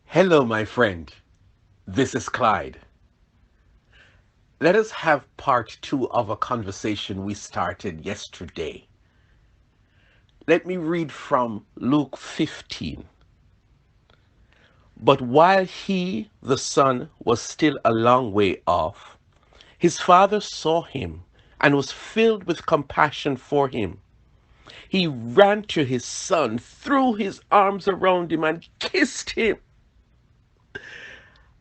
Hello, my friend. This is Clyde. Let us have part two of a conversation we started yesterday. Let me read from Luke 15. But while he, the son, was still a long way off, his father saw him and was filled with compassion for him. He ran to his son, threw his arms around him, and kissed him.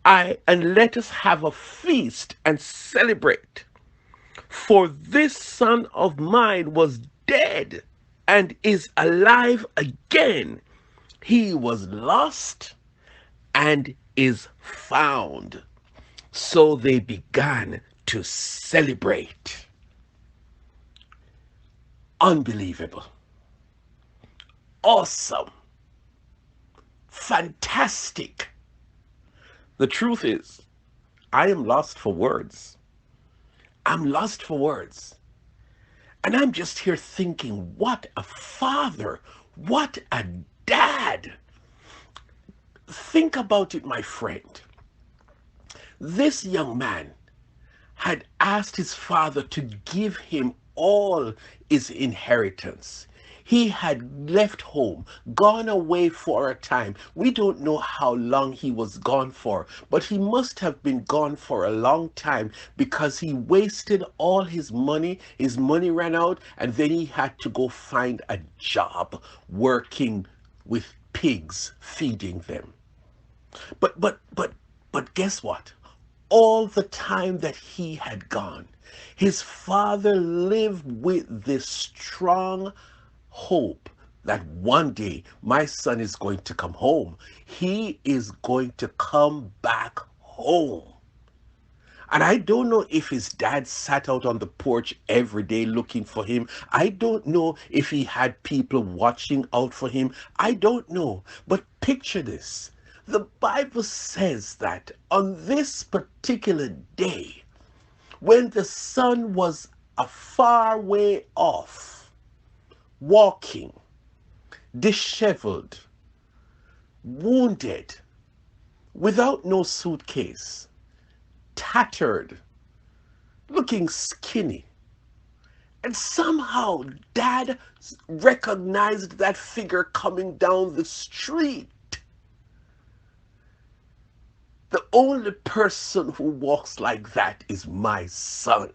And let us have a feast and celebrate. For this son of mine was dead and is alive again. He was lost and is found. So they began to celebrate. Unbelievable. Awesome. Fantastic. The truth is, I am lost for words. I'm lost for words. And I'm just here thinking, what a father, what a dad. Think about it, my friend. This young man had asked his father to give him all his inheritance. He had left home, gone away for a time. We don't know how long he was gone for, but he must have been gone for a long time because he wasted all his money. His money ran out, and then he had to go find a job working with pigs, feeding them. But guess what? All the time that he had gone, his father lived with this strong hope that one day my son is going to come home. He is going to come back home. And I don't know if his dad sat out on the porch every day looking for him. I don't know if he had people watching out for him. I don't know. But picture this. The Bible says that on this particular day, when the son was a far way off, walking, disheveled, wounded, without no suitcase, tattered, looking skinny. And somehow dad recognized that figure coming down the street. The only person who walks like that is my son.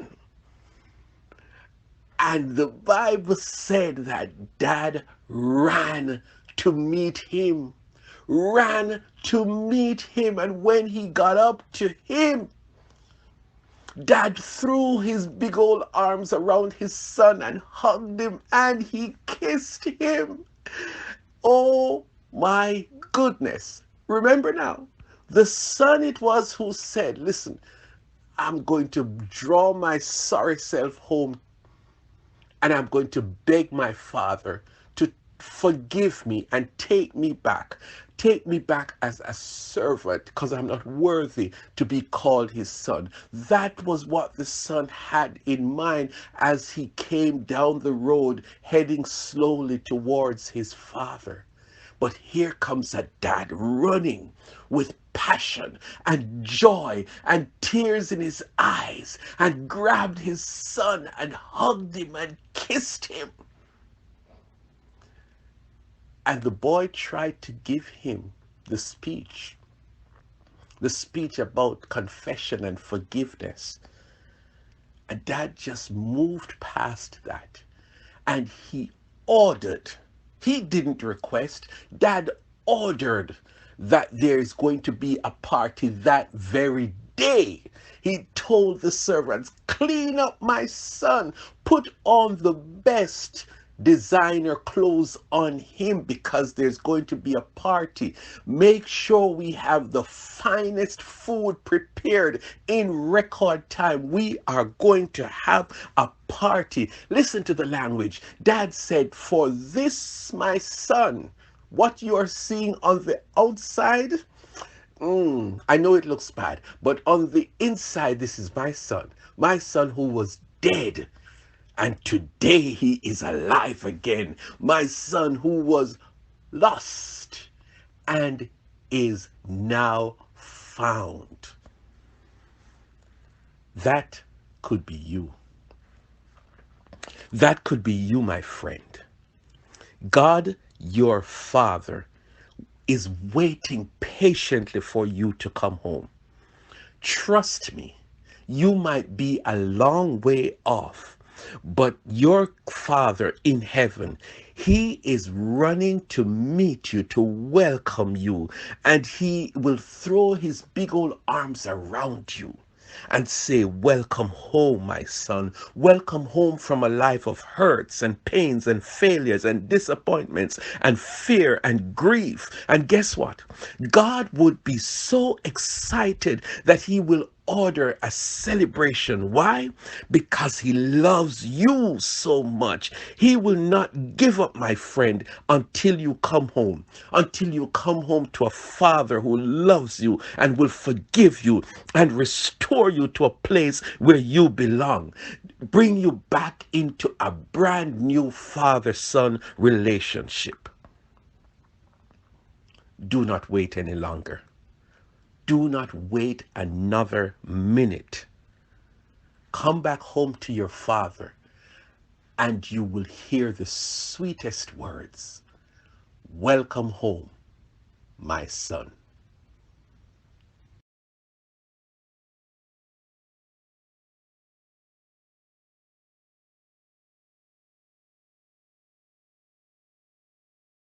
And the Bible said that dad ran to meet him, ran to meet him. And when he got up to him, dad threw his big old arms around his son and hugged him and he kissed him. Oh my goodness. Remember now, the son it was who said, listen, I'm going to draw my sorry self home and I'm going to beg my father to forgive me and take me back. Take me back as a servant because I'm not worthy to be called his son. That was what the son had in mind as he came down the road heading slowly towards his father. But here comes a dad running with passion and joy and tears in his eyes and grabbed his son and hugged him and kissed him. And the boy tried to give him the speech about confession and forgiveness. And dad just moved past that and he didn't request, dad ordered that there is going to be a party that very day. He told the servants, clean up my son, put on the best designer clothes on him because there's going to be a party. Make sure we have the finest food prepared in record time. We are going to have a party. Listen to the language. Dad said, for this, my son, what you are seeing on the outside, I know it looks bad, but on the inside, this is my son who was dead. And today he is alive again. My son who was lost and is now found. That could be you. That could be you, my friend. God, your Father, is waiting patiently for you to come home. Trust me, you might be a long way off, but your Father in heaven, He is running to meet you, to welcome you, and He will throw His big old arms around you and say, welcome home, my son. Welcome home from a life of hurts and pains and failures and disappointments and fear and grief. And guess what? God would be so excited that He will order a celebration. Why? Because He loves you so much. He will not give up, my friend, until you come home. Until you come home to a Father who loves you and will forgive you and restore you to a place where you belong. Bring you back into a brand new father-son relationship. Do not wait any longer. Do not wait another minute. Come back home to your Father, and you will hear the sweetest words. Welcome home, my son.